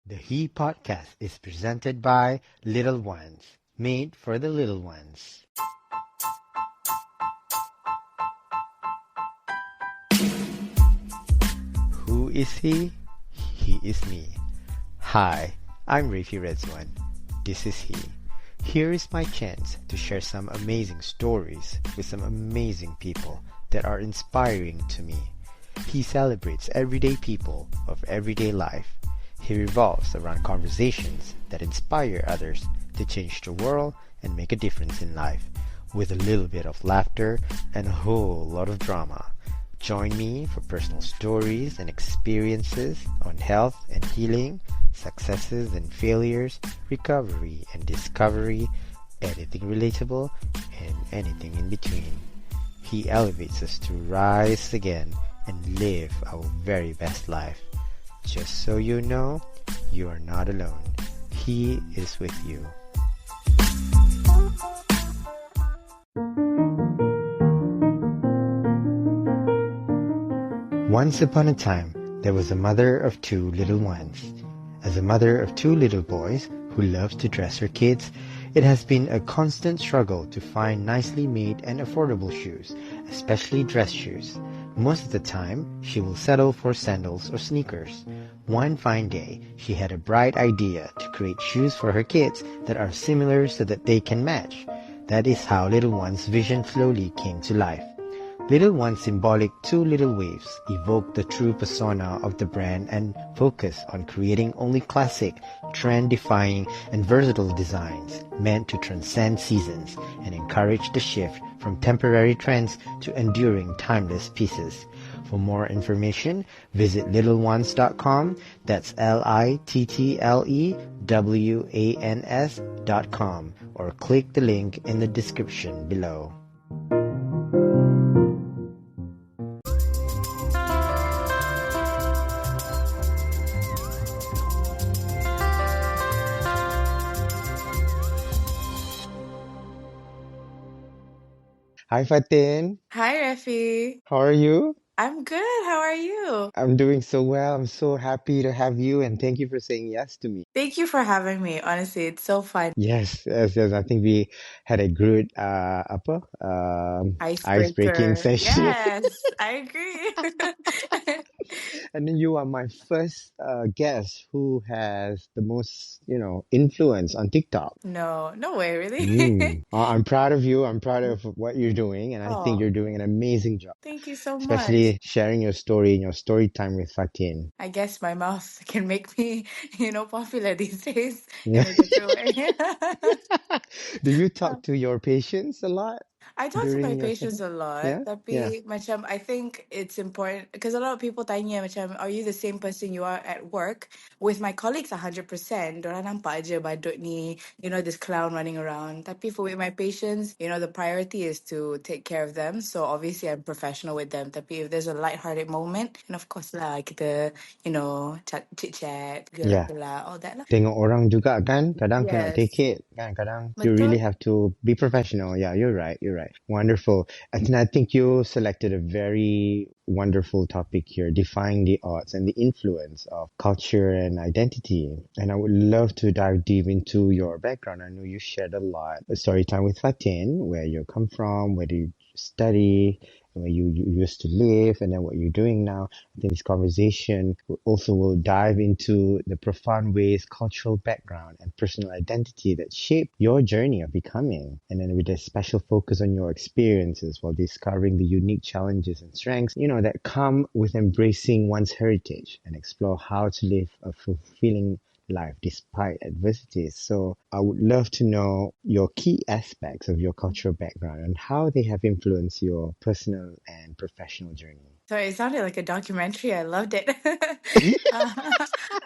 The He podcast is presented by Little Ones, made for the little ones. Who is he? He is me. Hi, I'm Rafi Redzwan. This is he. Here is my chance to share some amazing stories with some amazing people that are inspiring to me. He celebrates everyday people of everyday life. He revolves around conversations that inspire others to change the world and make a difference in life, with a little bit of laughter and a whole lot of drama. Join me for personal stories and experiences on health and healing, successes and failures, recovery and discovery, anything relatable, and anything in between. He elevates us to rise again and live our very best life. Just so you know, you are not alone. He is with you. Once upon a time, there was a mother of two little ones. As a mother of two little boys who loves to dress her kids, it has been a constant struggle to find nicely made and affordable shoes, especially dress shoes. Most of the time, she will settle for sandals or sneakers. One fine day, she had a bright idea to create shoes for her kids that are similar so that they can match. That is how Little One's vision slowly came to life. Little One's symbolic two little waves evoke the true persona of the brand and focus on creating only classic, trend-defying, and versatile designs meant to transcend seasons and encourage the shift from temporary trends to enduring timeless pieces. For more information, visit littleones.com, that's littleWANS.com, or click the link in the description below. Hi Fatin, Hi, Refi. how are you? I'm good. How are you? I'm doing so well. I'm so happy to have you and thank you for saying yes to me. Thank you for having me. Honestly, it's so fun. Yes. I think we had a good ice-breaking Icebreaker. session. Yes, I agree. And then you are my first guest who has the most, influence on TikTok. No, no way, really. I'm proud of you. I'm proud of what you're doing, and I think Oh, you're doing an amazing job, thank you so much. especially sharing your story in your story time with Fatin. I guess my mouth can make me, popular these days in a different way. Do you talk to your patients a lot I talk to my during your patients session? a lot, Yeah, yeah. tapi macam I think it's important because a lot of people tanya macam, are you the same person you are at work? With my colleagues, 100%. Diorang nampak aje badut ni, this clown running around. Tapi for with my patients, the priority is to take care of them. So obviously I'm professional with them. Tapi if there's a light-hearted moment, and of course lah kita, chit-chat, Yeah. gelak-gelak, all that lah. Tengok orang juga kan, kadang cannot take Yes. it, kan, kadang you really Betul. have to be professional. Yeah, you're right, you're right. Wonderful. And I think you selected a very wonderful topic here, defying the odds and the influence of culture and identity. And I would love to dive deep into your background. I know you shared a lot, a story time with Fatin, where you come from, where do you study, where you used to live, and then what you're doing now. I think this conversation also will dive into the profound ways cultural background and personal identity that shape your journey of becoming. And then with a special focus on your experiences while discovering the unique challenges and strengths, that come with embracing one's heritage and explore how to live a fulfilling life despite adversities. So I would love to know your key aspects of your cultural background and how they have influenced your personal and professional journey. Sorry, it sounded like a documentary. I loved it. I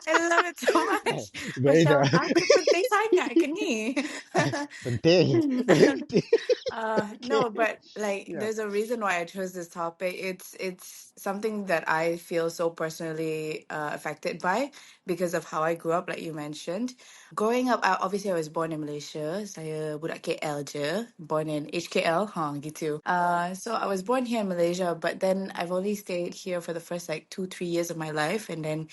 love it so much. Very Macam aku penting sangat ke ni? penting, penting. Okay. No, but like Yeah. there's a reason why I chose this topic. It's something that I feel so personally affected by because of how I grew up, like you mentioned. Growing up, obviously I was born in Malaysia. Saya budak KL je, born in HKL, gitu. So I was born here in Malaysia, but then I've only stayed here for the first like 2-3 years of my life, and then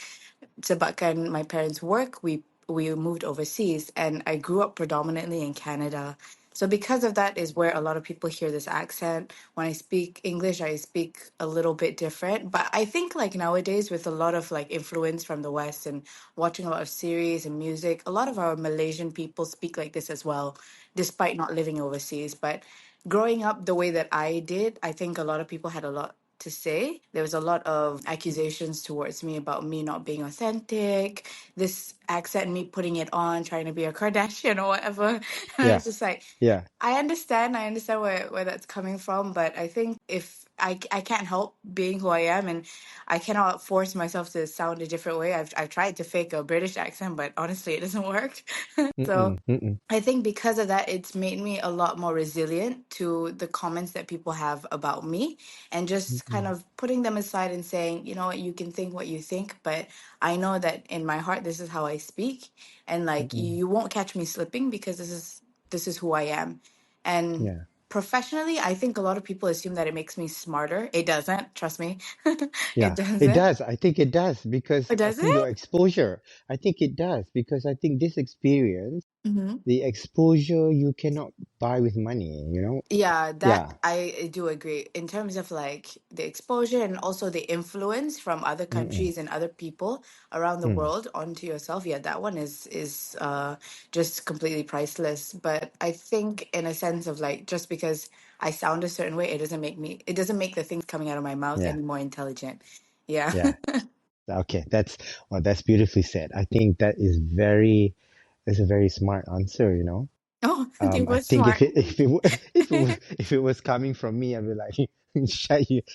sebabkan my parents work, we moved overseas, and I grew up predominantly in Canada. So because of that is where a lot of people hear this accent. When I speak English, I speak a little bit different. But I think like nowadays with a lot of like influence from the West and watching a lot of series and music, a lot of our Malaysian people speak like this as well, despite not living overseas. But growing up the way that I did, I think a lot of people had a lot to say. There was a lot of accusations towards me about me not being authentic, this accent, me putting it on, trying to be a Kardashian or whatever. And I Yeah. was just like, Yeah. I understand where that's coming from, but I think if I can't help being who I am, and I cannot force myself to sound a different way. I've tried to fake a British accent, but honestly, it doesn't work. So Mm-mm, mm-mm, I think because of that, it's made me a lot more resilient to the comments that people have about me, and just kind mm-mm. of putting them aside and saying, you know what, you can think what you think, but I know that in my heart, this is how I speak. And like, Mm-mm. you won't catch me slipping because this is who I am. And Yeah. professionally, I think a lot of people assume that it makes me smarter. It doesn't, trust me. It Yeah, it doesn't. does. I think it does because It does through your it? exposure, I think it does because I think this experience, Mm-hmm. the exposure you cannot buy with money, you know? Yeah, that Yeah. I do agree. In terms of like the exposure and also the influence from other Mm-mm. countries and other people around the Mm. world onto yourself, yeah, that one is just completely priceless. But I think in a sense of like, just because I sound a certain way, it doesn't make the things coming out of my mouth Yeah. any more intelligent. Yeah. Yeah. Okay, that's beautifully said. I think that's a very smart answer, you know. Oh, it I was think smart. if it was coming from me, I'd be like,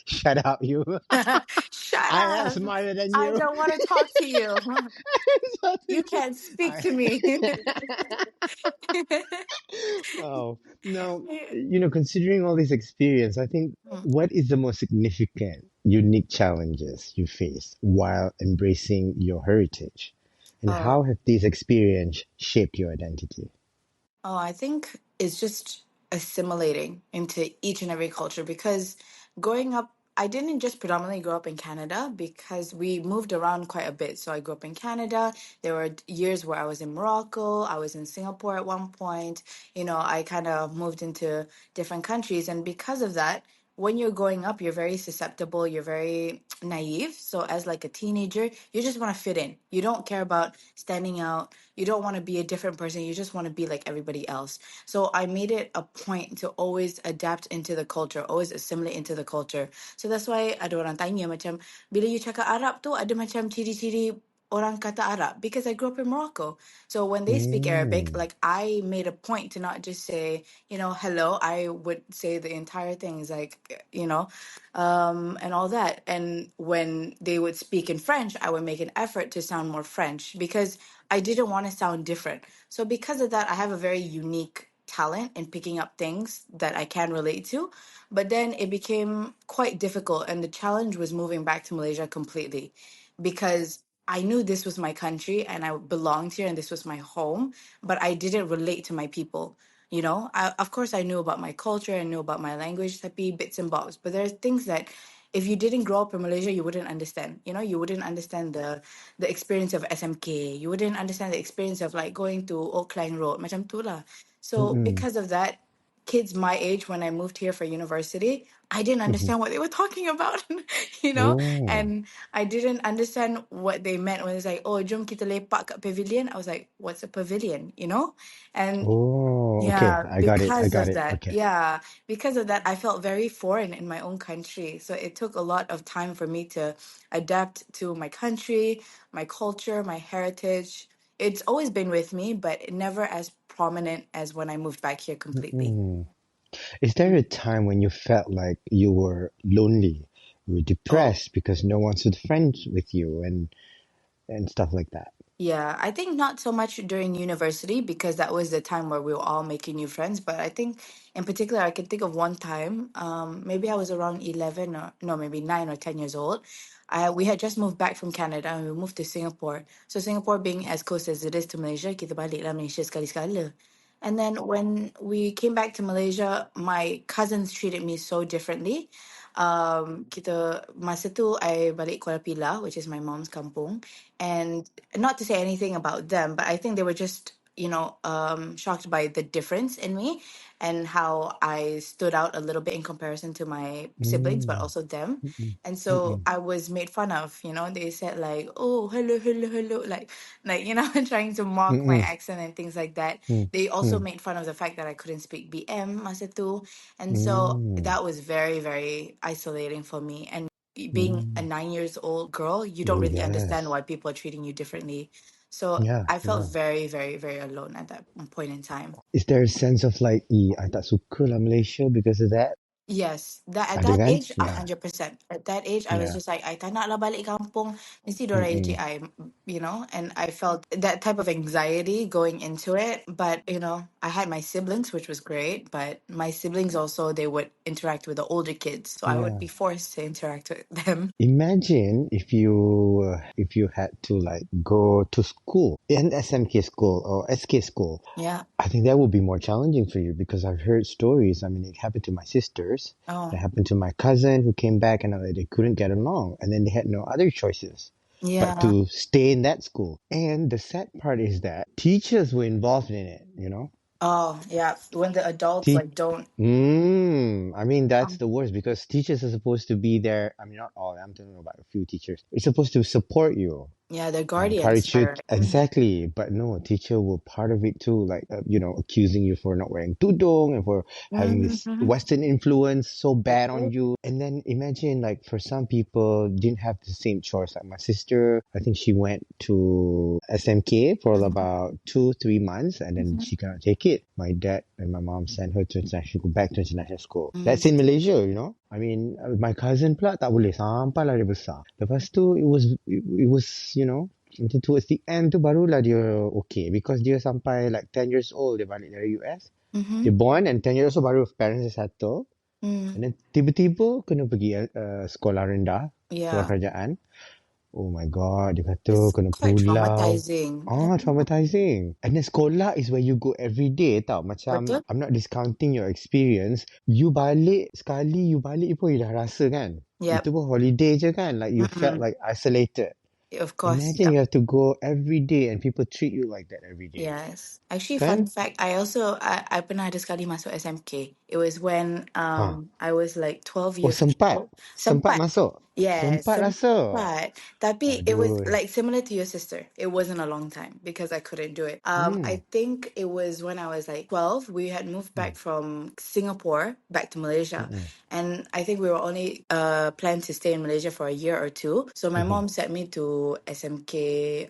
shut up, you. Shut I am up. smarter than I you. don't want to talk to you. You can't speak I- to me. Oh, now, considering all this experience, I think what is the most significant, unique challenges you face while embracing your heritage? And Oh, how have these experiences shaped your identity? I think it's just assimilating into each and every culture, because growing up, I didn't just predominantly grow up in Canada because we moved around quite a bit. So I grew up in Canada. There were years where I was in Morocco, I was in Singapore at one point. I kind of moved into different countries. And because of that, when you're growing up, you're very susceptible, you're very naive. So as like a teenager, you just want to fit in. You don't care about standing out. You don't want to be a different person. You just want to be like everybody else. So I made it a point to always adapt into the culture, always assimilate into the culture. So that's why ada orang tanya macam, bila you cakap Arab tu ada macam ciri-ciri orang kata Arab, because I grew up in Morocco. So when they speak Arabic, Mm, like I made a point to not just say, hello. I would say the entire thing is like, and all that. And when they would speak in French, I would make an effort to sound more French because I didn't want to sound different. So because of that, I have a very unique talent in picking up things that I can relate to. But then it became quite difficult, and the challenge was moving back to Malaysia completely, because I knew this was my country and I belonged here and this was my home, but I didn't relate to my people. Of course, I knew about my culture, I knew about my language, tapi bits and bobs. But there are things that if you didn't grow up in Malaysia, you wouldn't understand. You wouldn't understand the experience of SMK. You wouldn't understand the experience of like going to Oak Klang Road, macam tu lah. So mm-mm, because of that, kids my age when I moved here for university, I didn't mhm. understand what they were talking about, Oh, and I didn't understand what they meant when it's like, oh, jom kita lepak kat pavilion. I was like, what's a pavilion? And oh, okay. yeah, I got it. I got it. Okay. because of that, I felt very foreign in my own country. So it took a lot of time for me to adapt to my country, my culture, my heritage. It's always been with me, but never as prominent as when I moved back here completely. Mm-mm. Is there a time when you felt like you were lonely, you were Oh, depressed because no one stood friends with you and stuff like that? yeah, I think not so much during university because that was the time where we were all making new friends. But I think in particular, I can think of one time, maybe I was around 11 or no, maybe 9 or 10 years old. We had just moved back from Canada and we moved to Singapore. So Singapore being as close as it is to Malaysia, kita balik lah Malaysia sekali-sekala. And then when we came back to Malaysia, my cousins treated me so differently. masa tu I balik Kuala Pilah, which is my mom's kampung, and not to say anything about them, but I think they were just, shocked by the difference in me and how I stood out a little bit in comparison to my siblings, but Mm, also them. mm-mm, And so mm-mm, I was made fun of, they said like, oh, hello, hello, hello, like, trying to mock my mm-mm, accent and things like that. mm, They also mm, made fun of the fact that I couldn't speak BM masa tu. And so mm, that was very, very isolating for me. And being a mm. 9 years old girl, you don't Oh, really understand yes. why people are treating you differently. So Yeah, I felt yeah. very, very, very alone at that point in time. Is there a sense of like, I tak suka lah Malaysia because of that? Yes, that at Ada that kan? age, Yeah, 100%. At that age, I was yeah. just like, I tak nak lah balik kampung. Mesti dorang Mm-mm. ejek I, and I felt that type of anxiety going into it. But, I had my siblings, which was great. But my siblings also, they would interact with the older kids. So I would Yeah. be forced to interact with them. Imagine if you had to like go to school in SMK school or SK school. Yeah. I think that would be more challenging for you because I've heard stories. I mean, it happened to my sisters. It Oh, happened to my cousin who came back and they couldn't get along, and then they had no other choices but yeah. to stay in that school. And the sad part is that teachers were involved in it. Oh, yeah. When the adults like don't. I mean, that's Um, the worst because teachers are supposed to be there. I mean, not all. I'm talking about a few teachers. It's supposed to support you, yeah, the guardians encourage you. are. Exactly. But no, a teacher will part of it too, like, accusing you for not wearing tudung and for having this Mm-hmm. Western influence so bad on Betul. you. And then imagine, like, for some people, didn't have the same choice. Like my sister, I think she went to SMK for about 2, 3 months and then Mhm. she cannot take it. My dad and my mom sent her to international, back to international school. That's Mm. in Malaysia. I mean, my cousin pula tak boleh sampai lah dia besar. Lepas tu, it was, until towards the end tu barulah dia okay because dia sampai like 10 years old dia balik dari US. Mm-hmm. Dia born and 10 years old baru parents dia settle. Mm. And then tiba-tiba kena pergi sekolah rendah, sekolah Yeah. kerajaan. Oh my god, dia kata It's kena quite pulau. traumatizing. Traumatizing. And then sekolah is where you go every day tau. Macam, Betul? I'm not discounting your experience. You balik, sekali you balik pun you dah rasa kan. Yep. Itu pun holiday je kan. Like you felt Mm-mm. like isolated. Of course. Imagine Yep. you have to go every day and people treat you like that every day. Yes. Actually, fun Kan? fact, I pernah ada sekali masuk SMK. It was when Ha. I was like 12 Oh, years sempat. old. Sempat Sempat. masuk. Yes, Sempat rasa. sempat. Tapi it was Aduh. like similar to your sister. It wasn't a long time because I couldn't do it. Hmm. I think it was when I was like 12. We had moved Hmm. back from Singapore back to Malaysia. Mm-mm. And I think we were only planned to stay in Malaysia for a year or two. So my Mhm. mom sent me to SMK,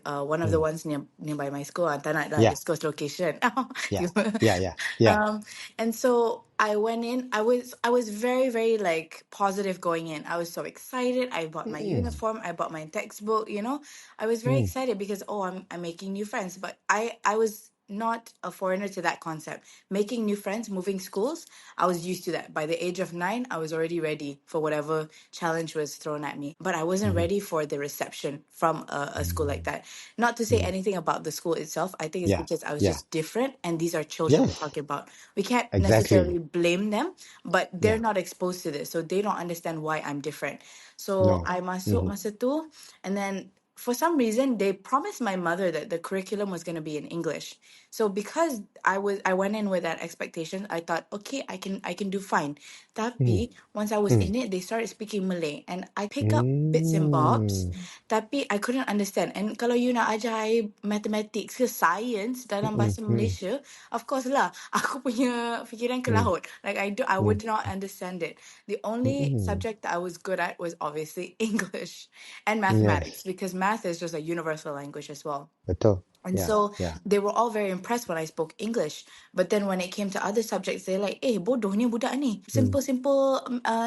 one of the Mm. ones nearby my school. Tak nak lah Yeah. disclose location. Yeah. Yeah. Yeah. Yeah. And so I went in. I was very, very like positive going in. I was so excited. I bought my Mm-mm. uniform. I bought my textbook. I was very Mm. excited because I'm making new friends. But I was not a foreigner to that concept. Making new friends, moving schools, I was used to that. By the age of 9, I was already ready for whatever challenge was thrown at me. But I wasn't Mhm. ready for the reception from a school like Mm. that. Not to say Mm. anything about the school itself. I think it's Yeah. because I was Yeah. just different, and these are children we're Yes. talking about. We can't necessarily Exactly. blame them, but they're Yeah. not exposed to this, so they don't understand why I'm different. So No. I masuk Mhm. masa tu, and then for some reason they promised my mother that the curriculum was going to be in English. So because I went in with that expectation, I thought, okay, I can do fine. Mm. Tapi once I was Mm. in it, they started speaking Malay, and I pick up bits and bobs, Mm. tapi I couldn't understand. And kalau you nak ajar I mathematics ke science dalam Mm. bahasa Mm. Malaysia, of course lah, aku punya fikiran ke Mm. laut. Like I Mm. would not understand it. The only Mm. subject that I was good at was obviously English and Yes. mathematics, because math is just a universal language as well. Betul. And Yeah. so Yeah. they were all very impressed when I spoke English. But then when it came to other subjects, they're like, bodoh ni budak ni. Mm. Simple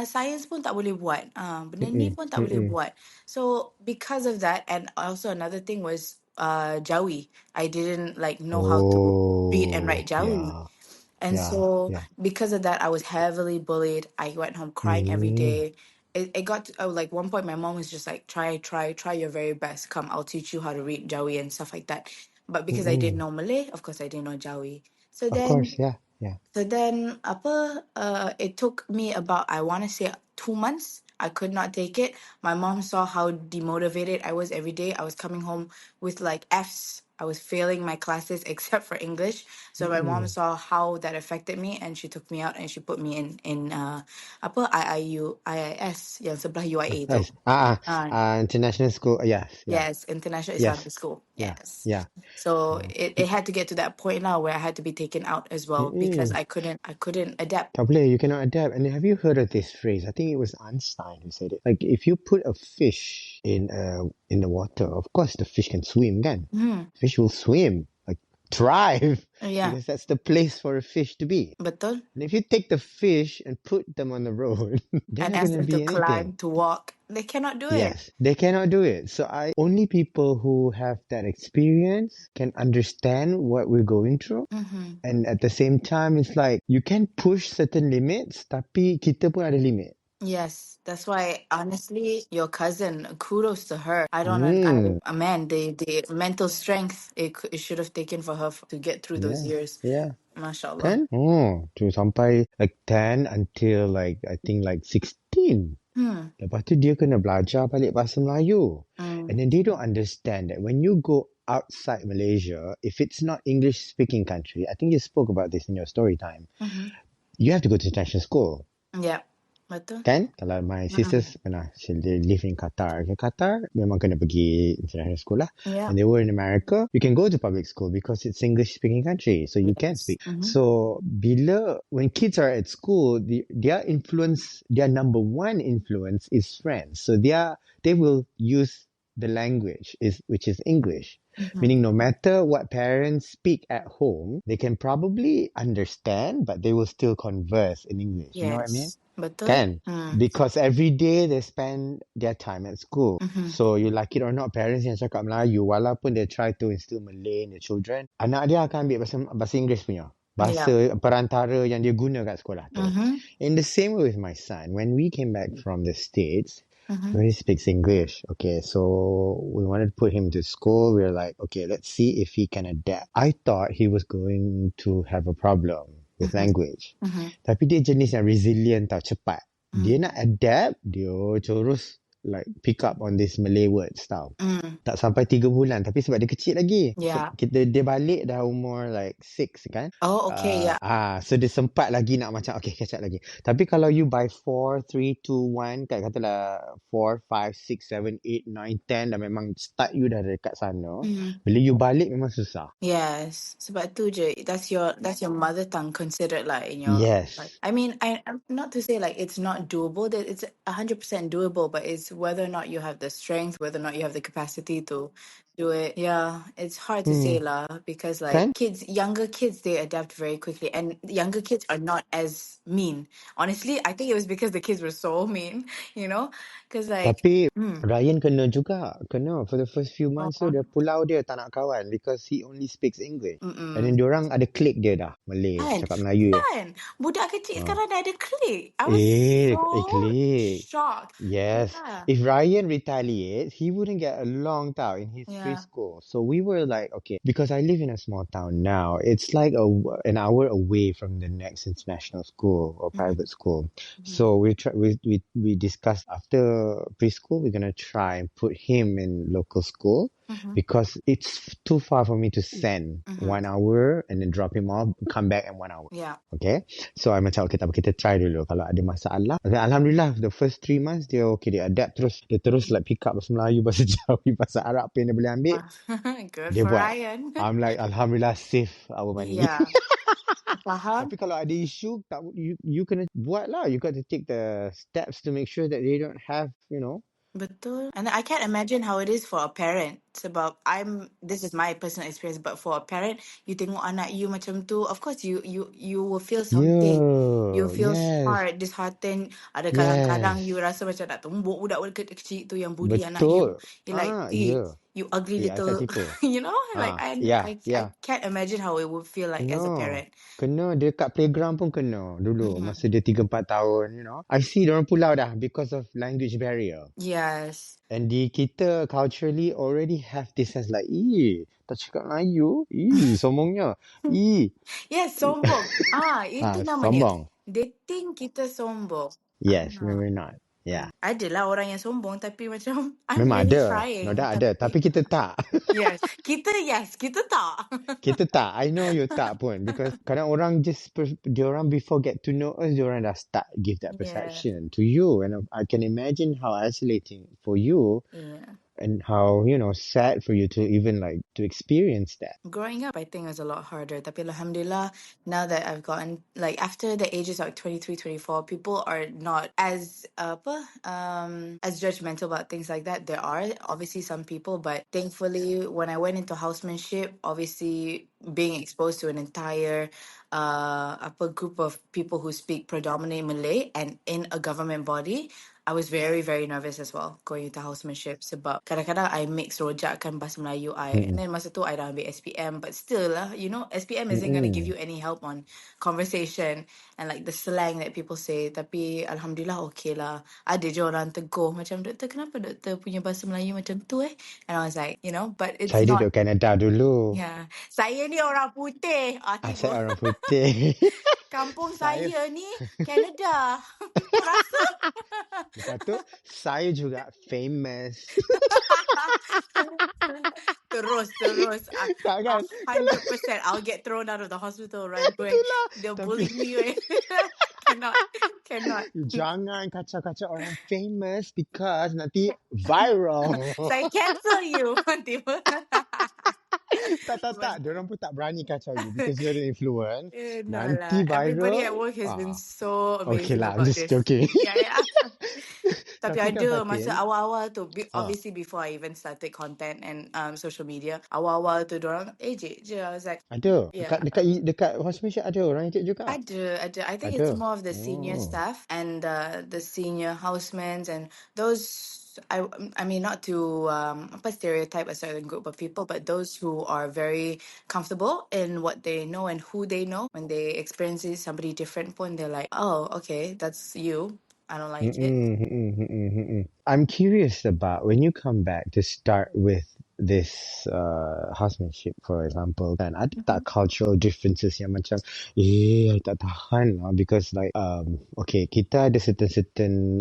science pun tak boleh buat. Benda ni Mm. pun tak boleh Mm. buat. So because of that, and also another thing was Jawi. I didn't like know how to read and Oh. write Jawi. Yeah. And Yeah. so Yeah. because of that, I was heavily bullied. I went home crying every Mm. day. It got to, like one point, my mom was just like, try your very best. Come, I'll teach you how to read Jawi and stuff like that. But because I didn't Mm. know Malay, of course I didn't know Jawi. So Of then course. Yeah. Yeah. so then, it took me about, I want to say, 2 months. I could not take it. My mom saw how demotivated I was every day. I was coming home with like F's. I was failing my classes except for English. So my mom saw how that affected me, and she took me out and she put me in apa IIS yang sebelah UIA tu. Nice. Uh, International school. Yes, yeah, yes, International yes, Islamic School. yeah, Yes. yeah. So it had to get to that point now where I had to be taken out as well because Mm-mm. I couldn't adapt. Tak boleh, you cannot adapt. And have you heard of this phrase? I think it was Einstein who said it. Like, if you put a fish in the water, of course the fish can swim, kan? Fish will swim, like thrive, Yeah, because that's the place for a fish to be. betul. And if you take the fish and put them on the road, they're And not ask going to them to be climb, anything. to walk. They cannot do it. Yes, they cannot do it. So only people who have that experience can understand what we're going through. And at the same time, it's like you can push certain limits, tapi kita pun ada limit. Yes, that's why honestly, your cousin, kudos to her. I don't know, Mm, a man, the mental strength it should have taken for her to get through those yeah, years. yeah. Mashallah. Kan? Oh, to sampai like 10 until like I think like 16. Lepas tu dia kena belajar balik bahasa Melayu. And then they don't understand that when you go outside Malaysia, if it's not English speaking country, I think you spoke about this in your story time, you have to go to international school. Yeah, betul. Kan? Kalau my sisters pernah, they live in Qatar. Okay, Qatar memang kena pergi international school lah. Yeah. And they were in America, you can go to public school because it's English speaking country. So you can speak. So when kids are at school, their influence, their number one influence is friends. So they will use the language which is English. Meaning no matter what parents speak at home, they can probably understand, but they will still converse in English. You know what I mean? Yes, betul. Can. Because every day they spend their time at school. So you like it or not, parents yang cakap Melayu, walaupun they try to instill Malay in the children, anak dia akan ambil bahasa Inggeris punya. Bahasa perantara yang dia guna kat sekolah tu. In the same way with my son, when we came back from the States, he speaks English. Okay, so we wanted to put him to school. We were like, okay, let's see if he can adapt. I thought he was going to have a problem with language. Tapi dia jenis yang resilient tau, cepat. Dia nak adapt, dia terus like pick up on this Malay words tau. Tak sampai 3 bulan, tapi sebab dia kecil lagi. Yeah. Dia balik dah umur like 6 kan. Oh, okay, yeah. So dia sempat lagi nak macam okay, catch up lagi. Tapi kalau you by 4, 3, 2, 1, katalah 4, 5, 6, 7, 8, 9, 10 dah memang start you dah dekat sana. Bila you balik memang susah. Yes, sebab tu je. That's your mother tongue considered like in your. Yes. Like, I mean, I'm not to say like it's not doable. That it's 100% doable, but it's whether or not you have the strength, whether or not you have the capacity to do it. Yeah, it's hard to say lah because like Kan? younger kids, they adapt very quickly, and younger kids are not as mean. Honestly, I think it was because the kids were so mean, because like. Tapi Ryan kena juga. Kena for the first few months tu dia pulau dia tak nak kawan because he only speaks English. And then diorang ada klik dia dah. Malay, Kan? cakap Melayu je. Kan? Budak kecil sekarang dah ada klik. I was Klik. shocked. Yes. Yeah. If Ryan retaliates, he wouldn't get along tau in his preschool. So we were like, okay, because I live in a small town now, it's like an hour away from the next international school or private school. So we discussed after preschool, we're gonna try and put him in local school. Because it's too far for me to send 1 hour and then drop him off, come back in 1 hour. Yeah. Okay. So I macam okay, tak apa, kita try dulu. Kalau ada masalah, okay, Alhamdulillah the first 3 months dia okay, dia adapt terus. Dia terus like pick up bahasa Melayu, bahasa Jawi, bahasa Arab apa yang dia boleh ambil. Good Dia for buat. Ryan. I'm like Alhamdulillah save our money. Yeah. Faham? Tapi kalau ada isu, you kena buat lah. You got to take the steps to make sure that they don't have, Betul. And I can't imagine how it is for a parent. Sebab this is my personal experience, but for a parent, you tengok anak you macam tu, of course you will feel something. You feel disheartened. Ada kadang-kadang you rasa macam nak tumbuk budak kecil tu yang bully anak you. You're like, you ugly little, like I can't imagine how it would feel like as a parent. Kena dia kat playground pun kena dulu masa dia 3-4 tahun, I see diorang pulau dah because of language barrier. Yes. And kita culturally already have this sense like, tak cakap Melayu, sombongnya. Yes, sombong. Itu namanya. Sombong. They think kita sombong. Yes, maybe not. Yeah. Adalah orang yang sombong tapi macam I'm Memang really ada. No trying doubt ada. Tapi tapi kita tak. kita tak. Kita tak. I know you tak pun. Because kadang orang diorang before get to know us, diorang dah start give that Yeah. perception to you. And I can imagine how isolating for you Yeah. and how, sad for you to even like to experience that. Growing up, I think it was a lot harder. Tapi alhamdulillah, now that I've gotten, like, after the ages of 23, 24, people are not as, as judgmental about things like that. There are obviously some people, but thankfully, when I went into housemanship, obviously being exposed to an entire, group of people who speak predominantly Malay and in a government body, I was very, very nervous as well going into housemanship sebab kadang-kadang I mix rojak kan bahasa Melayu I. And Mm-mm. then masa tu I dah ambil SPM, but still lah, SPM isn't going to give Mm-mm. you any help on conversation and like the slang that people say. Tapi alhamdulillah okay lah. Ada je orang tegur macam, doktor kenapa doktor punya bahasa Melayu macam tu eh? And I was like, but it's Saya not. duduk Canada dulu. Yeah. Saya ni orang putih. Tiba. Saya orang putih. Kampung Saya saya ni Canada. Kau rasa? lepas tu saya juga famous. Terus. Tak kan? 100% I'll get thrown out of the hospital right away. Itulah. They'll Tapi bully me. Right? Cannot. jangan kacau-kacau orang famous because nanti viral. Saya cancel you. Tiba. Tak. Diorang pun tak berani kacau you because you're an influence. No Nanti lah. Everybody at viral. work has been so Okay amazing lah, I'm about just this. joking. Yeah. Tapi Tapi kan ada Fatin, masa awal-awal tu, obviously before I even started content and social media, awal-awal tu dorang ejek je. I was like, ada. yeah. Dekat hospital ada orang ejek juga. Ada. I think it's Ada. more of the senior staff and the senior housemans and those. I mean, not to stereotype a certain group of people, but those who are very comfortable in what they know and who they know, when they experience somebody different pun, they're like, oh, okay, that's you. I don't like it. I'm curious about when you come back to start with this housemanship, for example, kan ada tak cultural differences yang macam I tak tahan lah because like okay, kita ada certain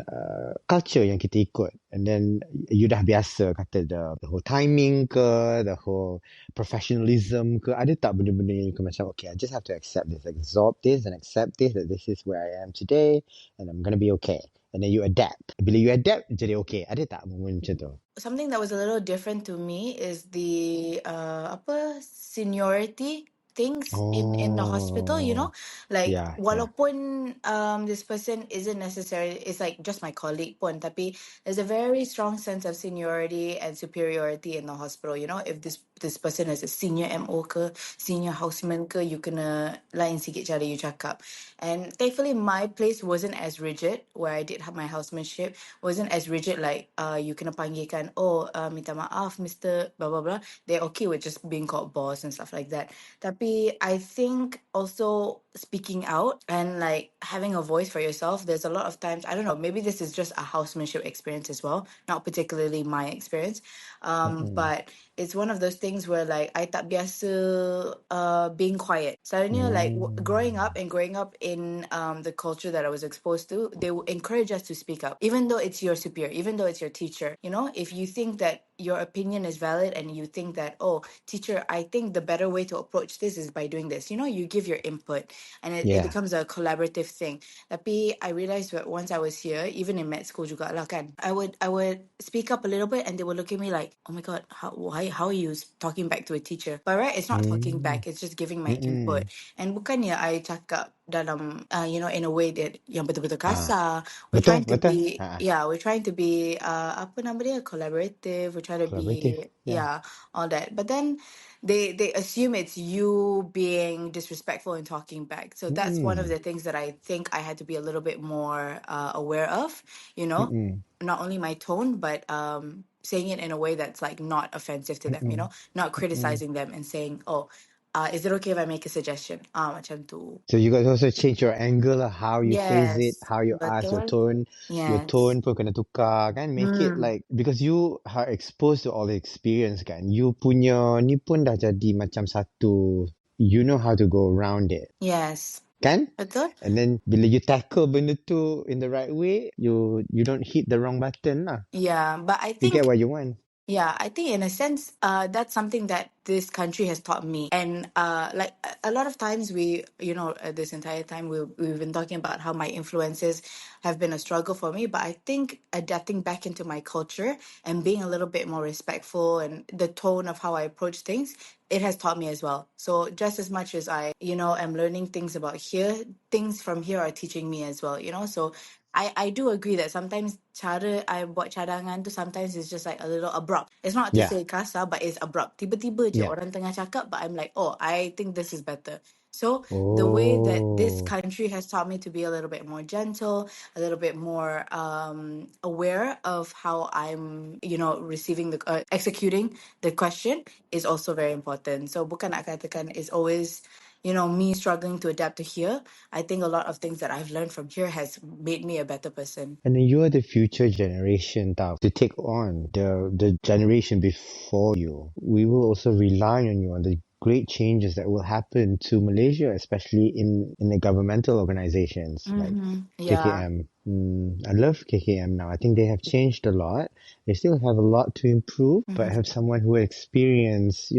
culture yang kita ikut and then you dah biasa kata the whole timing ke, the whole professionalism ke, ada tak benda-benda yang macam okay, I just have to accept this, absorb this and accept this, that this is where I am today and I'm gonna be okay. And then you adapt. Bila you adapt, jadi okay. Ada tak momen macam tu? Something that was a little different to me is the seniority things in the hospital, like Yeah. walaupun this person isn't necessarily, it's like just my colleague pun, tapi there's a very strong sense of seniority and superiority in the hospital. If this person is a senior MO ke, senior houseman ke, you kena lain sikit cara you cakap. And thankfully my place wasn't as rigid where I did my housemanship, wasn't as rigid like you kena panggilkan, minta maaf Mr. blah blah blah. They're okay with just being called boss and stuff like that. Tapi I think also speaking out and like having a voice for yourself, there's a lot of times, I don't know, maybe this is just a housemanship experience as well, not particularly my experience, but it's one of those things where like I tak biasa being quiet. Suddenly like growing up in the culture that I was exposed to, they will encourage us to speak up, even though it's your superior, even though it's your teacher. If you think that your opinion is valid and you think that, teacher, I think the better way to approach this is by doing this. You give your input and it becomes a collaborative thing. Tapi I realized that once I was here, even in med school juga lah kan, I would speak up a little bit and they would look at me like, oh my God, how are you talking back to a teacher? But right, it's not talking back, it's just giving my input. And bukannya I cakap dalam in a way that yang betul-betul kasar. We're Betul, trying to betul. be we're trying to be apa nama dia, collaborative. We're trying to be yeah. all that. But then they assume it's you being disrespectful and talking back. So that's one of the things that I think I had to be a little bit more aware of, not only my tone, but saying it in a way that's like not offensive to them, not criticizing them and saying, is it okay if I make a suggestion? Macam tu. So you guys also change your angle lah, how you phrase it, Yes. how you ask your Betul. tone. Yes. Your tone pun kena tukar kan, make it like, because you are exposed to all the experience kan, you punya ni pun dah jadi macam satu, you know how to go around it. Yes. Kan? Betul? And then bila you tackle benda tu in the right way, you don't hit the wrong button lah. Yeah, but I You get think what you want. yeah, I think in a sense, that's something that this country has taught me. And like a lot of times this entire time we've been talking about how my influences have been a struggle for me. But I think adapting back into my culture and being a little bit more respectful and the tone of how I approach things, it has taught me as well. So just as much as am learning things about here, things from here are teaching me as well, So I do agree that sometimes cara I buat cadangan tu sometimes it's just like a little abrupt. It's not to Yeah. say kasar, but it's abrupt. Tiba-tiba je Yeah. orang tengah cakap, but I'm like, oh, I think this is better. So the way that this Oh. country has taught me to be a little bit more gentle, a little bit more aware of how I'm, receiving executing the question is also very important. So bukan nak katakan is always, me struggling to adapt to here. I think a lot of things that I've learned from here has made me a better person. And then you are the future generation tau, to take on the generation before you. We will also rely on you on the great changes that will happen to Malaysia, especially in the governmental organizations like Yeah. KKM. I love KKM now. I think they have changed a lot. They still have a lot to improve, but have someone who experience,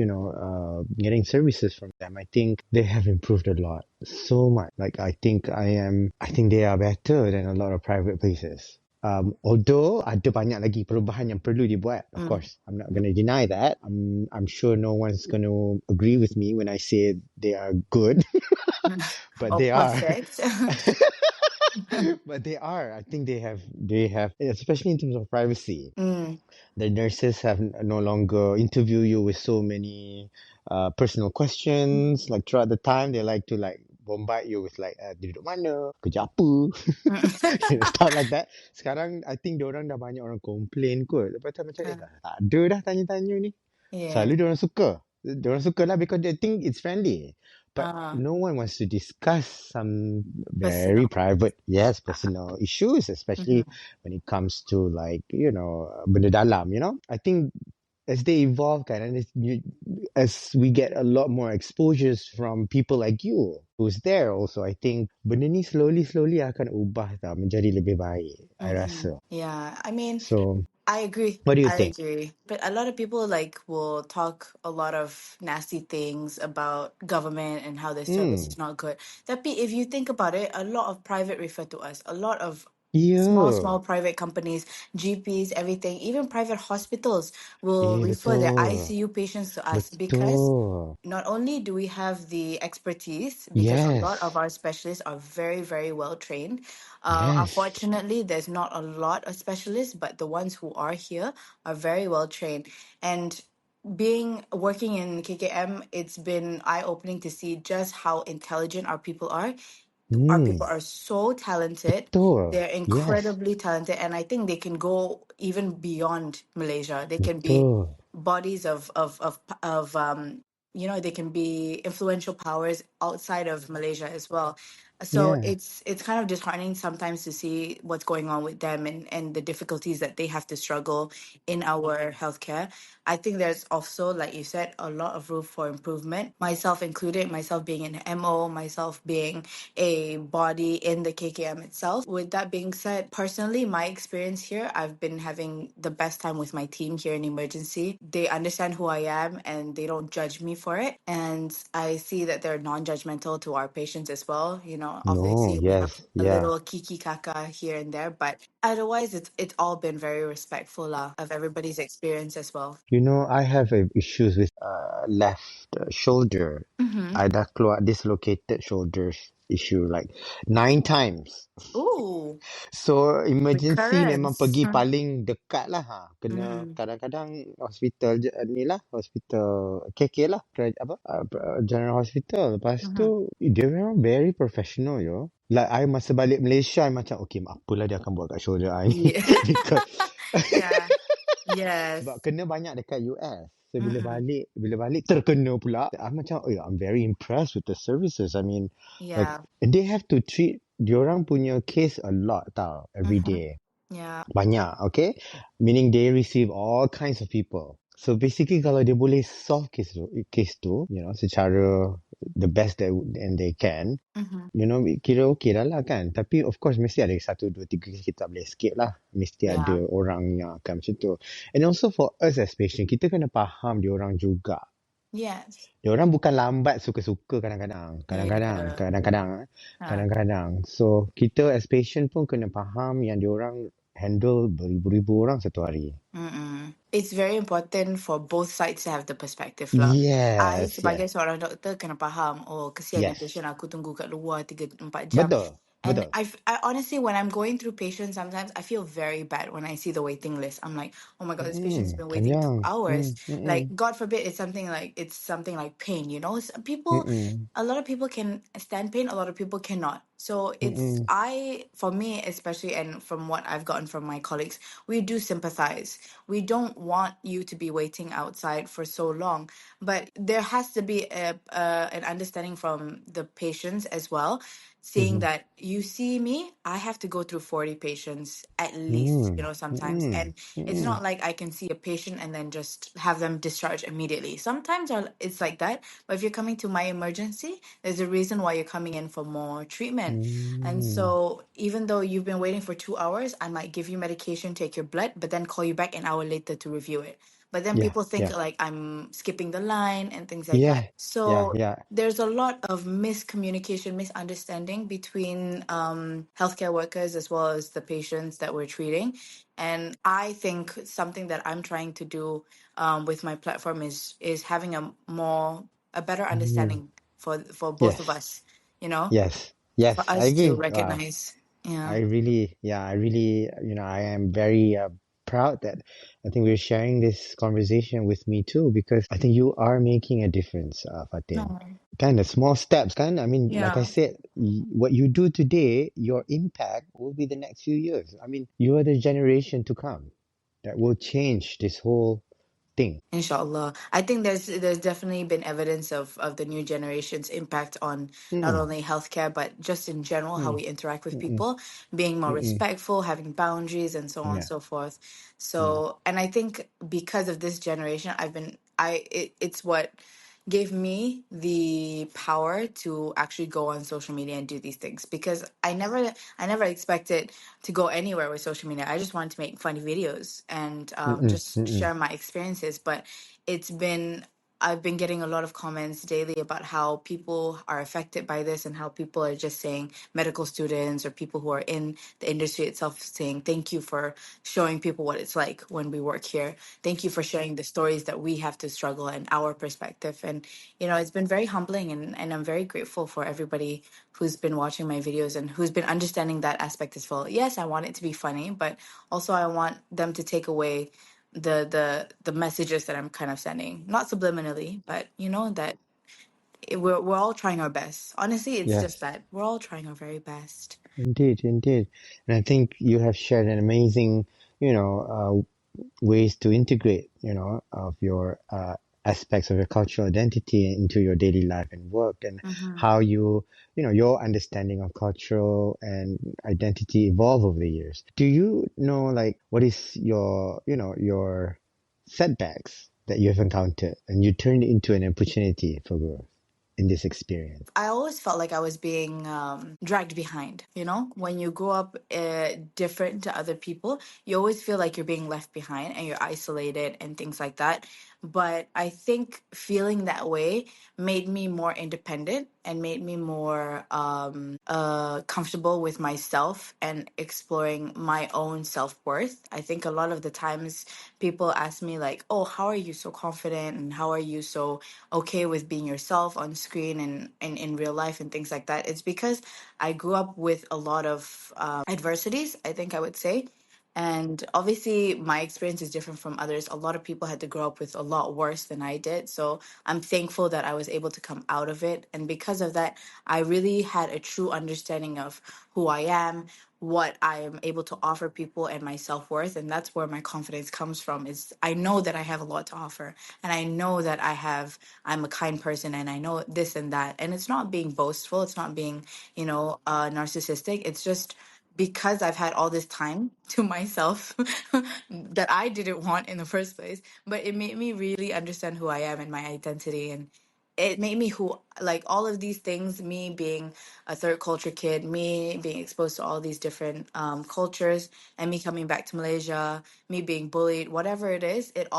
getting services from them. I think they have improved a lot, so much. Like I think they are better than a lot of private places. Although ada banyak lagi perubahan yang perlu dibuat, of Mm. course, I'm not going to deny that. I'm sure no one's going to agree with me when I say they are good, but Oh, they are. perfect. But they are. I think they have, especially in terms of privacy. Mm. The nurses have no longer interview you with so many personal questions. Like throughout the time, they like to like bombard you with like dia duduk mana, kerja apa, stuff like that. Sekarang I think diorang dah banyak orang complain kot. Lepas tu macam Okay. tak ada dah tanya-tanya ni. Yeah. Selalu diorang suka. Diorang suka lah because they think it's friendly. But Uh, no one wants to discuss some very Personal. private, yes, personal issues, especially when it comes to like, benda dalam, I think as they evolve kan, and as we get a lot more exposures from people like you who's there also, I think benda ni slowly akan ubah tau menjadi lebih baik, I rasa. Yeah. I mean, So I agree. what do you I think? agree. But a lot of people will talk a lot of nasty things about government and how their service is not good. Tapi if you think about it, a lot of private refer to us. A lot of small Yeah, private companies, GPs, everything, even private hospitals will refer their betul, ICU patients to us because betul, not only do we have the expertise, because a lot of yes, our specialists are very, very well trained. yes. Unfortunately, there's not a lot of specialists, but the ones who are here are very well trained. And being working in KKM, it's been eye opening to see just how intelligent our people are. Our people Hmm, are so talented. betul, They're yes, incredibly talented, and I think they can go even beyond Malaysia. They can be betul, bodies they can be influential powers outside of Malaysia as well. So yeah. it's kind of disheartening sometimes to see what's going on with them and the difficulties that they have to struggle in our healthcare. I think there's also, like you said, a lot of room for improvement, myself included, myself being an MO, myself being a body in the KKM itself. With that being said, personally, my experience here, I've been having the best time with my team here in emergency. They understand who I am and they don't judge me for it. And I see that they're non-judgmental to our patients as well. No, Obviously we have yes, a yeah. little kiki kaka here and there, but otherwise it's all been very respectful of everybody's experience as well. I have issues with left shoulder. Mm-hmm. I dah keluar dislocated shoulders issue like 9 times. Ooh, So emergency memang recurrence. pergi paling dekat lah. Kena Mm-hmm. kadang-kadang hospital ni lah, hospital KK lah, General Hospital. Lepas Mm-hmm. tu dia memang very professional Like I masa balik Malaysia I macam okay apalah dia akan buat kat shoulder I ni Yeah. because Yeah. sebab Yes. kena banyak dekat US. So Mm-hmm. bila balik terkena pula. I'm macam I'm very impressed with the services. I mean like Yeah. and they have to treat diorang punya case a lot tau every Mm-hmm. day. Yeah. Banyak, okay? Meaning they receive all kinds of people. So basically kalau dia boleh solve case tu, secara the best that and they can. Mm-hmm. Kira okey dah lah kan. Tapi of course mesti ada satu, dua, tiga kita tak boleh escape lah. Mesti Yeah. ada orang yang akan macam tu. And also for us as patient, kita kena faham dia orang juga. Yes. Dia orang bukan lambat suka-suka kadang-kadang. Kadang-kadang. Yeah. Kadang-kadang. Uh, Kadang-kadang. So, kita as patient pun kena faham yang dia orang handle beribu-ribu orang satu hari. It's very important for both sides to have the perspective lah. I Yes, sebagai yes. seorang doktor kena faham, oh kesian ni Yes. patient aku tunggu kat luar 3-4 jam. Betul. And Betul. I honestly, when I'm going through patients, sometimes I feel very bad when I see the waiting list. I'm like, oh my God, this patient's been waiting 2 Panjang. hours. Like, God forbid, it's something like pain, you know? A lot of people can stand pain, a lot of people cannot. So for me especially, and from what I've gotten from my colleagues, we do sympathize. We don't want you to be waiting outside for so long, but there has to be an understanding from the patients as well, seeing that you see me, I have to go through 40 patients at least, sometimes. And it's not like I can see a patient and then just have them discharged immediately. Sometimes it's like that, but if you're coming to my emergency, there's a reason why you're coming in for more treatment. And so even though you've been waiting for 2 hours, I might give you medication, take your blood, but then call you back an hour later to review it. But then Yeah, people think yeah. like I'm skipping the line and things like that. Yeah, yeah, So yeah. there's a lot of miscommunication, misunderstanding between healthcare workers as well as the patients that we're treating. And I think something that I'm trying to do with my platform is having a better understanding for both of Yes, us, you know, yes, for yes. I us to agree. recognize. Yeah. I really, I am very proud that I think we're sharing this conversation with me too, because I think you are making a difference, Fatin. No. Kind of small steps, kan? I mean, like I Yeah. said, what you do today, your impact will be the next few years. I mean, you are the generation to come that will change this whole thing. Inshallah. I think there's definitely been evidence of the new generation's impact on not Mm, only healthcare, but just in general, how mm, we interact with mm, people, being more mm, respectful, having boundaries, and so on and yeah, so forth. yeah. So, and I think because of this generation, it's what gave me the power to actually go on social media and do these things, because I never expected to go anywhere with social media. I just wanted to make funny videos and Mm-mm, just mm-mm, share my experiences. But it's been I've been getting a lot of comments daily about how people are affected by this, and how people are just saying, medical students or people who are in the industry itself, saying thank you for showing people what it's like when we work here. Thank you for sharing the stories that we have to struggle and our perspective. And it's been very humbling, and I'm very grateful for everybody who's been watching my videos and who's been understanding that aspect as well. Yes, I want it to be funny, but also I want them to take away the messages that I'm kind of sending, not subliminally, but that we're all trying our best. Honestly, it's just yes. that we're all trying our very best. Indeed, indeed. And I think you have shared an amazing, ways to integrate, of your aspects of your cultural identity into your daily life and work, and Hmm. how your understanding of cultural and identity evolve over the years. Do you know, like, what is your setbacks that you have encountered and you turned it into an opportunity for growth in this experience? I always felt like I was being dragged behind. When you grow up different to other people, you always feel like you're being left behind and you're isolated and things like that. But I think feeling that way made me more independent and made me more comfortable with myself and exploring my own self-worth. I think a lot of the times people ask me like, oh, how are you so confident, and how are you so okay with being yourself on screen and in real life and things like that. It's because I grew up with a lot of adversities, I think I would say. And obviously, my experience is different from others. A lot of people had to grow up with a lot worse than I did. So I'm thankful that I was able to come out of it. And because of that, I really had a true understanding of who I am, what I am able to offer people, and my self-worth. And that's where my confidence comes from. Is I know that I have a lot to offer, and I know that I'm a kind person, and I know this and that. And it's not being boastful, it's not being narcissistic. It's just because I've had all this time to myself that I didn't want in the first place. But it made me really understand who I am and my identity, and it made me who like all of these things, me being a third culture kid, me being exposed to all these different cultures, and me coming back to Malaysia, me being bullied, whatever it is, it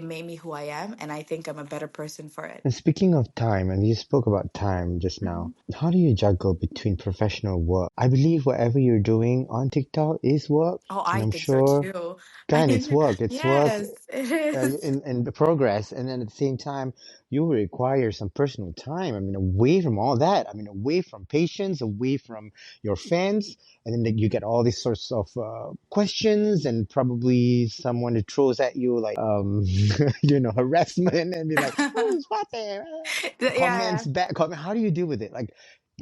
made me who I am, and I think I'm a better person for it. And speaking of time, and you spoke about time just now, how do you juggle between professional work? I believe whatever you're doing on TikTok is work, Oh, and I I'm think so sure, too. can it's work Yes, it is. in progress, and then at the same time, you will require some personal time. I mean, away from all that, I mean, away from patients, away from your fans, and then you get all these sorts of questions, and probably someone who throws at you like, harassment, and be like, "Oh, it's Fatih," comments Yeah. back, comment. How do you deal with it? Like,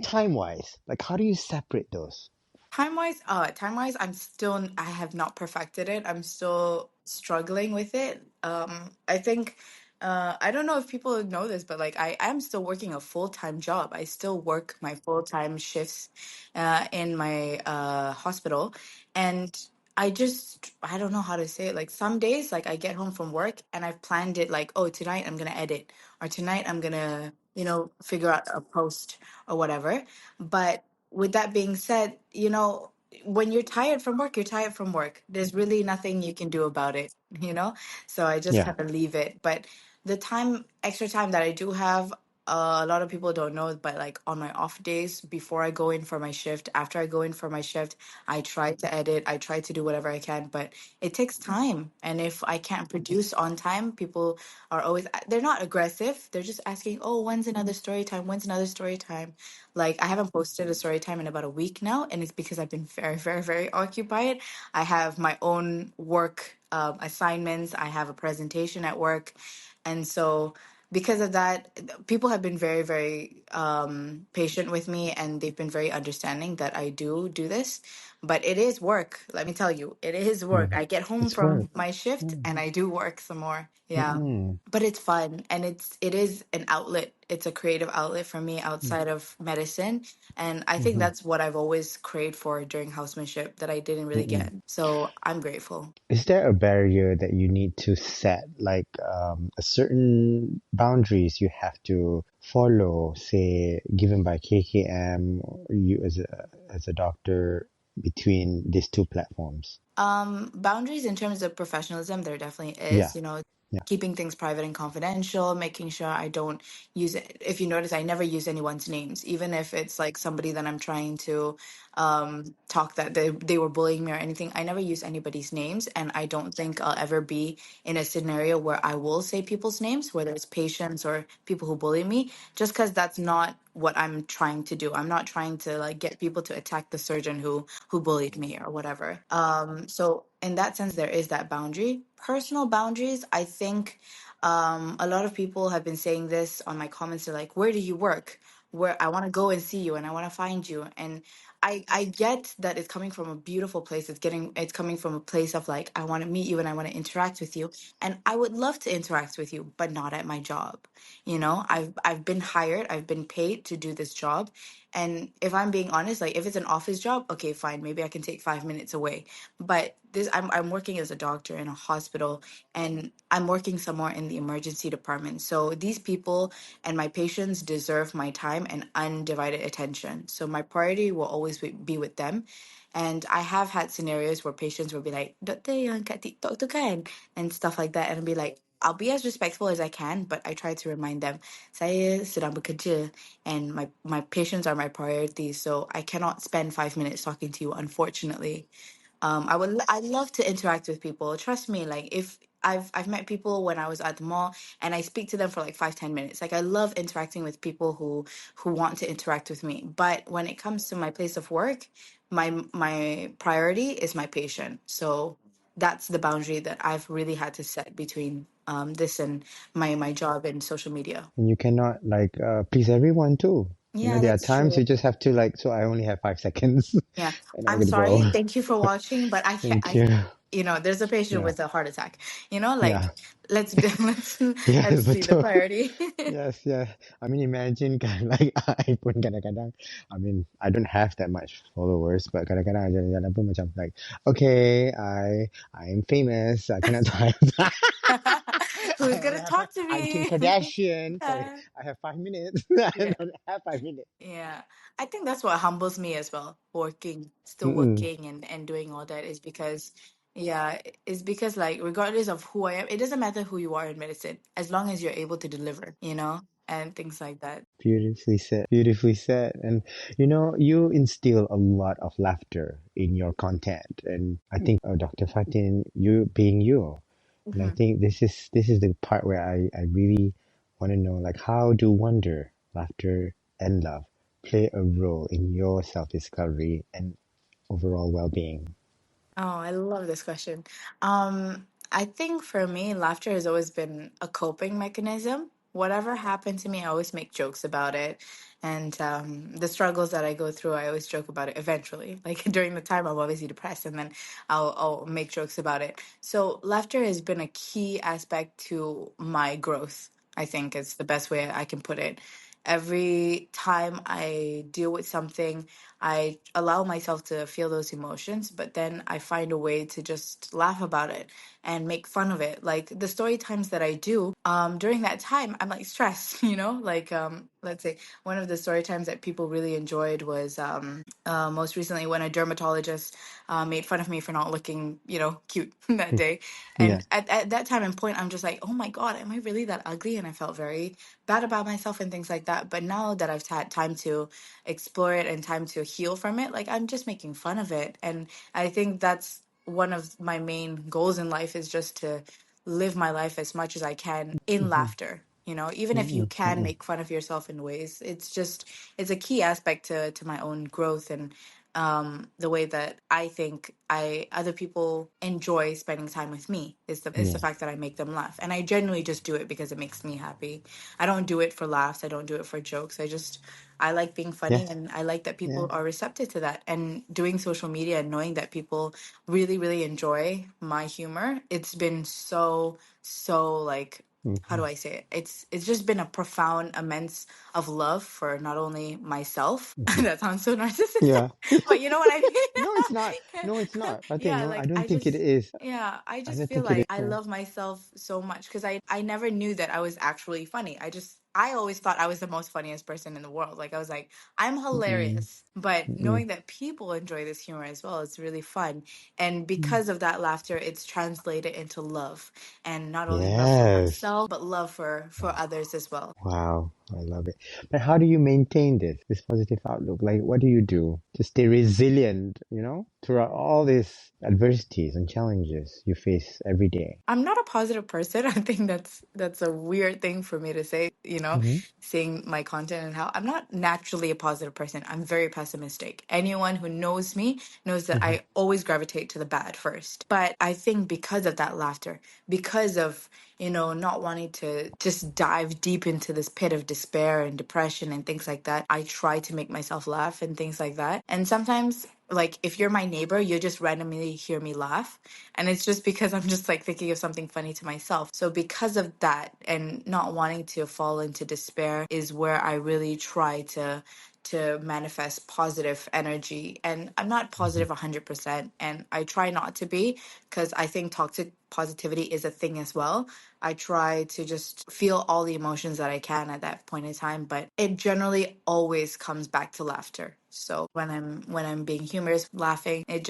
time wise, like, how do you separate those? Time wise, I have not perfected it. I'm still struggling with it. I think, I don't know if people know this, but like I am still working a full-time job. I still work my full-time shifts, in my hospital, and I don't know how to say it. Like some days, like I get home from work and I've planned it like, oh, tonight I'm gonna edit, or tonight I'm gonna, figure out a post or whatever. But with that being said, when you're tired from work, you're tired from work. There's really nothing you can do about it, you know? So I just Yeah. kind of leave it. But extra time that I do have, a lot of people don't know, but like on my off days, before I go in for my shift, after I go in for my shift, I try to edit, I try to do whatever I can, but it takes time. And if I can't produce on time, people are always, they're not aggressive. They're just asking, oh, when's another story time? When's another story time? Like, I haven't posted a story time in about a week now, and it's because I've been very, very, very occupied. I have my own work assignments, I have a presentation at work. And so, because of that, people have been very, very patient with me, and they've been very understanding that I do this. But it is work. Let me tell you, it is work. Mm. I get home It's work. from my shift Mm. and I do work some more. Yeah, Mm-mm. but it's fun, and it is an outlet. It's a creative outlet for me outside of medicine, and I think Mm-hmm. that's what I've always craved for during housemanship that I didn't really Mm-mm. get. So I'm grateful. Is there a barrier that you need to set, like a certain boundaries you have to follow, say, given by KKM or you as a doctor between these two platforms? Boundaries in terms of professionalism, there definitely Yeah, is, yeah. keeping things private and confidential, making sure I don't use it. If you notice, I never use anyone's names, even if it's like somebody that I'm trying to talk that they were bullying me or anything. I never use anybody's names, and I don't think I'll ever be in a scenario where I will say people's names, whether it's patients or people who bully me, just because that's not what I'm trying to do. I'm not trying to like get people to attack the surgeon who bullied me or whatever. So in that sense, there is that boundary. Personal boundaries, I think, a lot of people have been saying this on my comments. They're like, "Where do you work? Where I want to go and see you, and I want to find you." And I get that it's coming from a beautiful place. It's coming from a place of like, I want to meet you and I want to interact with you, and I would love to interact with you, but not at my job. I've been hired, I've been paid to do this job. And if I'm being honest, like if it's an office job, okay, fine, maybe I can take 5 minutes away. But I'm working as a doctor in a hospital, and I'm working somewhere in the emergency department. So these people and my patients deserve my time and undivided attention. So my priority will always be with them. And I have had scenarios where patients will be like, Doktor yang kat TikTok tu kan? And stuff like that. And I'll be like, I'll be as respectful as I can, but I try to remind them, saya sedang bekerja, and my patients are my priority. So I cannot spend 5 minutes talking to you, unfortunately. I love to interact with people. Trust me, like if I've met people when I was at the mall, and I speak to them for like 5-10 minutes. Like I love interacting with people who want to interact with me. But when it comes to my place of work, my priority is my patient. So that's the boundary that I've really had to set between this and my job in social media. And you cannot like please everyone too. Yeah, There are that's times true. you just have to like. So I only have 5 seconds, Yeah, and I I'm gotta sorry. go. Thank you for watching, but I can't. Thank you. There's a patient Yeah, with a heart attack. yeah. Like let's do, let's Yes, see the betul. priority. Yes, yeah. I mean, imagine kan, like I pun kadang-kadang. I mean, I don't have that much followers, but kadang-kadang jalan-jalan pun macam like, okay, I'm famous. I cannot type. Who's I only gonna have talk to I'm Kim me? Kardashian. Sorry, Uh, I have 5 minutes. I yeah. don't have 5 minutes. Yeah, I think that's what humbles me as well. Still Mm-mm. working and doing all that is because, yeah, it's because like regardless of who I am, it doesn't matter who you are in medicine, as long as you're able to deliver, and things like that. Beautifully said. Beautifully said. And you instill a lot of laughter in your content. And I think, Dr. Fatin, you being you. And I Hmm. think this is the part where I really want to know, like, how do wonder, laughter, and love play a role in your self-discovery and overall well-being? Oh, I love this question. I think for me, laughter has always been a coping mechanism. Whatever happened to me, I always make jokes about it. And the struggles that I go through, I always joke about it eventually. Like during the time, I'm obviously depressed, and then I'll make jokes about it. So, laughter has been a key aspect to my growth, I think is the best way I can put it. Every time I deal with something, I allow myself to feel those emotions, but then I find a way to just laugh about it and make fun of it. Like the story times that I do, during that time, I'm like stressed, Like, let's say one of the story times that people really enjoyed was most recently when a dermatologist made fun of me for not looking, cute that day. Yeah. And at that time and point, I'm just like, oh my God, am I really that ugly? And I felt very bad about myself and things like that. But now that I've had time to explore it and time to heal from it, like I'm just making fun of it. And I think that's one of my main goals in life is just to live my life as much as I can in Mm-hmm. laughter. Even if you Mm-mm. can Mm-mm. make fun of yourself in ways, it's a key aspect to my own growth and the way that I think I other people enjoy spending time with me is the Yeah. fact that I make them laugh, and I genuinely just do it because it makes me happy. I don't do it for laughs. I don't do it for jokes. I like being funny, Yes. and I like that Yeah. people are receptive to that. And doing social media and knowing that people really, really enjoy my humor, it's been so like, how Mm-hmm. do I say it? It's just been a profound, immense of love for not only myself. Mm-hmm. That sounds so narcissistic, Yeah. but you know what I No, it's not. mean. No, it's not. I think Yeah, no, I like don't think it is. I I just don't feel think it is. like I Yeah. love myself so much because I never knew that I was actually funny. I always thought I was the most funniest person in the world. Like I was like, I'm Mm-mm. hilarious. But Mm-mm. knowing that people enjoy this humor as well, it's really fun. And Mm. because of that laughter, it's translated into love. And not only love for Yes. myself, but love for others as well. Wow, I love it. But how do you maintain this positive outlook? Like, what do you do to stay resilient, throughout all these adversities and challenges you face every day? I'm not a positive person. I think that's a weird thing for me to say, Mm-hmm. seeing my content and how I'm not naturally a positive person. I'm very pessimistic. Anyone who knows me knows that Mm-hmm. I always gravitate to the bad first. But I think because of that laughter, because of, not wanting to just dive deep into this pit of despair and depression and things like that, I try to make myself laugh and things like that. And sometimes like if you're my neighbor, you just randomly hear me laugh. And it's just because I'm just like thinking of something funny to myself. So because of that and not wanting to fall into despair is where I really try to manifest positive energy. And I'm not Mm-hmm. positive 100%, and I try not to be because I think toxic positivity is a thing as well. I try to just feel all the emotions that I can at that point in time, but it generally always comes back to laughter. So when I'm being humorous, laughing, it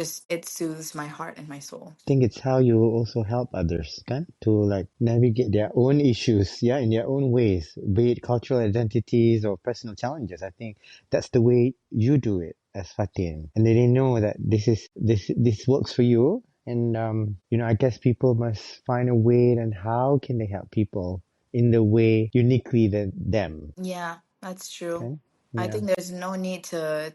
soothes my heart and my soul. Think it's how you also help others, kan? To like navigate their own issues, yeah, in their own ways, be it cultural identities or personal challenges. I think that's the way you do it as Fatin, and they know that this works for you. And I guess people must find a way. And how can they help people in the way uniquely that them? Yeah, that's true. Okay, I yeah, think there's no need to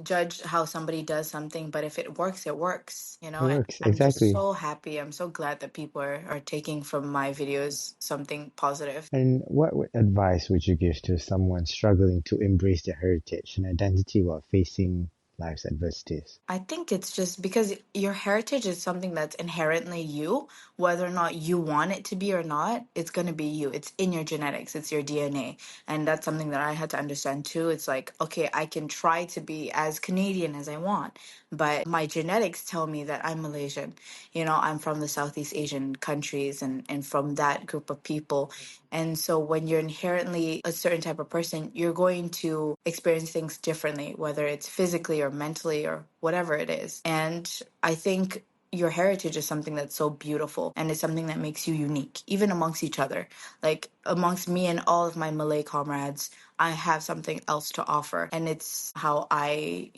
judge how somebody does something, but if it works, it works, it And works I'm just exactly. so happy. I'm so glad that people are taking from my videos something positive. And what advice would you give to someone struggling to embrace their heritage and identity while facing life's adversities? I think it's just because your heritage is something that's inherently you, whether or not you want it to be or not, it's going to be you. It's in your genetics, it's your DNA. And that's something that I had to understand too. It's like, okay, I can try to be as Canadian as I want, but my genetics tell me that I'm Malaysian. You know, I'm from the Southeast Asian countries and from that group of people. And so when you're inherently a certain type of person, you're going to experience things differently, whether it's physically or mentally or whatever it is. And I think your heritage is something that's so beautiful and it's something that makes you unique, even amongst each other. Like amongst me and all of my Malay comrades, I have something else to offer. And it's how I,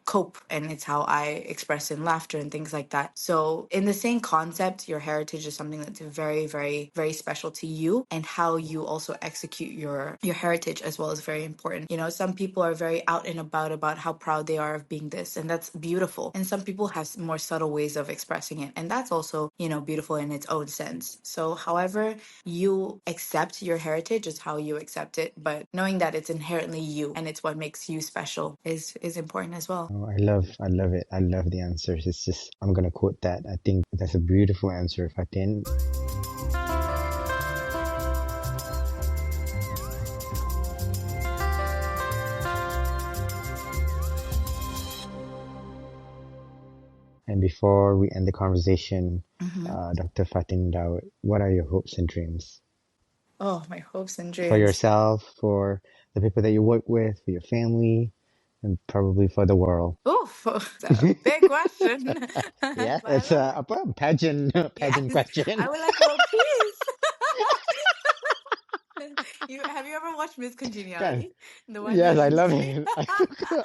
cope and it's how I express in laughter and things like that. So, in the same concept, your heritage is something that's very, very, very special to you. And how you also execute your heritage as well is very important. You know, some people are very out and about how proud they are of being this, and that's beautiful. And some people have more subtle ways of expressing it. And that's also, beautiful in its own sense. So, however, you accept your heritage is how you accept it, but knowing that it's inherently you and it's what makes you special is important as well. Oh, I love it. I love the answers. It's just, I'm gonna quote that. I think that's a beautiful answer, Fatin. And before we end the conversation, Dr. Fatin Daud, what are your hopes and dreams Oh, my hopes and for dreams. yourself, for the people that you work with, for your family, and probably for the world? Oof, it's a big question. Yeah, But I it's love a pageant pageant yes, I question. would like world peace. You have you ever watched Miss Kan? Congeniality? The one Yes, where I love she it. I suka.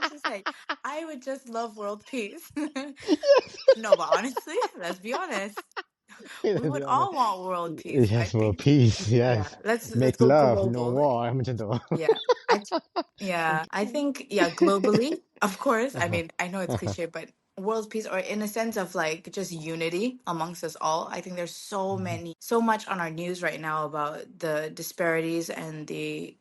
it's just like I would just love world peace. No, but honestly, let's be honest. We Let's would be honest. all want world peace. I Yes, world think, peace. yeah. Yes, Let's make go love, no global. war. Macam tu. Yeah. I I Okay. think globally, of course. I Uh-huh. mean, I know it's Uh-huh. cliche, but world peace or in a sense of like just unity amongst us all. I think there's so much on our news right now about the disparities and the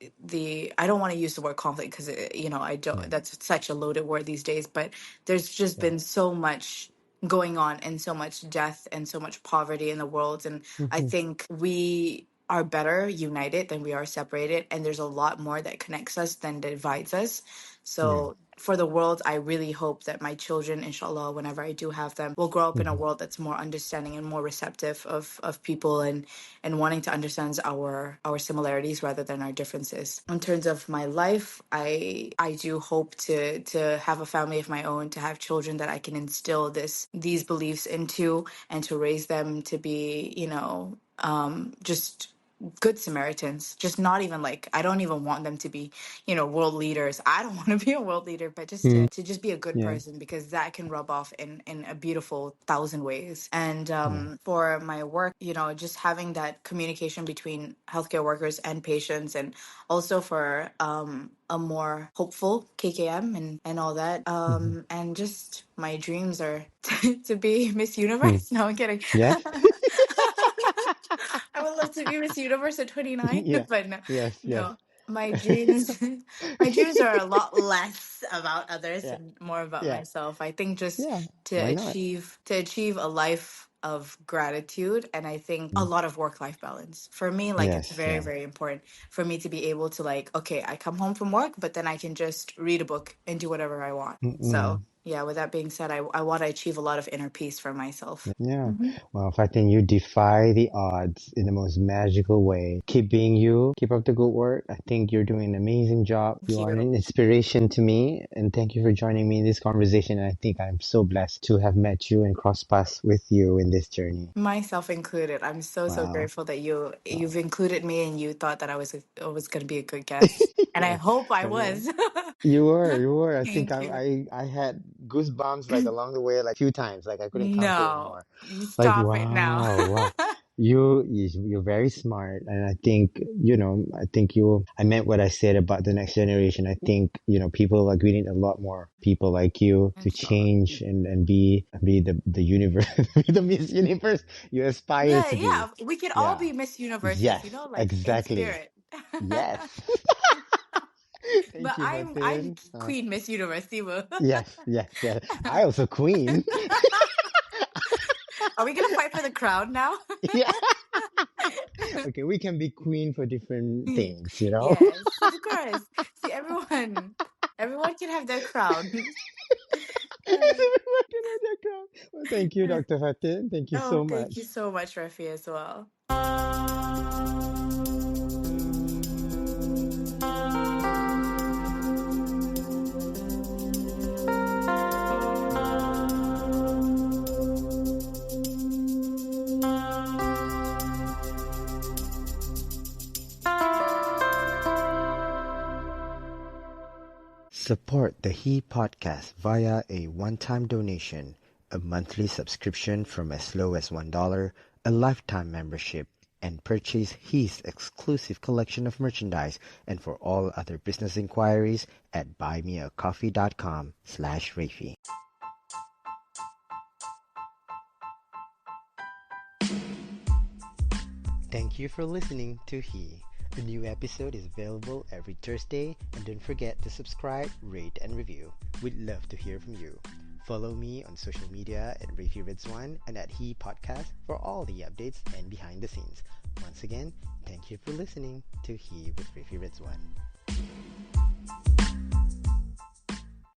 I don't want to use the word conflict because I don't Yeah, that's such a loaded word these days, but there's just yeah. been so much going on and so much death and so much poverty in the world, and I Mm-hmm. think we are better united than we are separated, and there's a lot more that connects us than divides us. Yeah. So for the world, I really hope that my children, inshallah, whenever I do have them, will grow up in a Mm-hmm. world that's more understanding and more receptive of people and wanting to understand our similarities rather than our differences. In terms of my life, I do hope to have a family of my own, to have children that I can instill these beliefs into, and to raise them to be, just good Samaritans. Just not even like I don't even want them to be, world leaders. I don't want to be a world leader, but just Mm. to just be a good Yeah. person, because that can rub off in a beautiful thousand ways. And Yeah. for my work, just having that communication between healthcare workers and patients, and also for a more hopeful KKM and all that. Mm-hmm. And just my dreams are to be Miss Mm. Universe. No, I'm kidding. Yes. I would love to be Miss Universe at 29, Yeah. but no, Yes. Yes. no. My dreams, my dreams are a lot less about others Yeah. and more about Yeah. myself. I think just Yeah. to Why not? achieve a life of gratitude, and I think a Mm. lot of work-life balance. For me, like it's Yes. very, Yeah. very important for me to be able to like, okay, I come home from work, but then I can just read a book and do whatever I want. So Mm-mm. yeah, with that being said, I want to achieve a lot of inner peace for myself. Yeah. Hmm. Well, Fatin, you defy the odds in the most magical way. Keep being you. Keep up the good work. I think you're doing an amazing job. Thank You are you. an inspiration to me. And thank you for joining me in this conversation. I think I'm so blessed to have met you and cross paths with you in this journey. Myself included. I'm so Wow. grateful that you've Wow. included me and you thought that I was going to be a good guest. And I Yeah. hope I Well, yeah. was. You were, you were. I think Thank you. I had goosebumps like along the way, like few times. Like I couldn't count it No, anymore. you Like stop it now. wow, wow. You're very smart, and I think I think I meant what I said about the next generation. I think people like we need a lot more people like you to Inshallah. change and be the universe, be the Miss Universe you aspire Yeah, to be. yeah. We could all Yeah. be Miss Universes, Yes. like in Exactly. spirit. Yes. Thank But you, I'm Fatin. Queen Miss Universe, tiba. Yes, yes, yes. I also queen. Are we gonna fight for the crown now? Yeah. Okay, we can be queen for different things, you know? Yes, of course. See, everyone can have their crown. Yes, everyone can have their crown. Well, thank you, Dr. Fatin. Thank you Oh, so thank you much. so much, Rafi, as well. Support the He podcast via a one-time donation, a monthly subscription from as low as $1, a lifetime membership, and purchase He's exclusive collection of merchandise. And for all other business inquiries at buymeacoffee.com/Rafi. Thank you for listening to He. A new episode is available every Thursday, and don't forget to subscribe, rate, and review. We'd love to hear from you. Follow me on social media at Rafi Rizwan and at He Podcast for all the updates and behind the scenes. Once again, thank you for listening to He with Rafi Rizwan.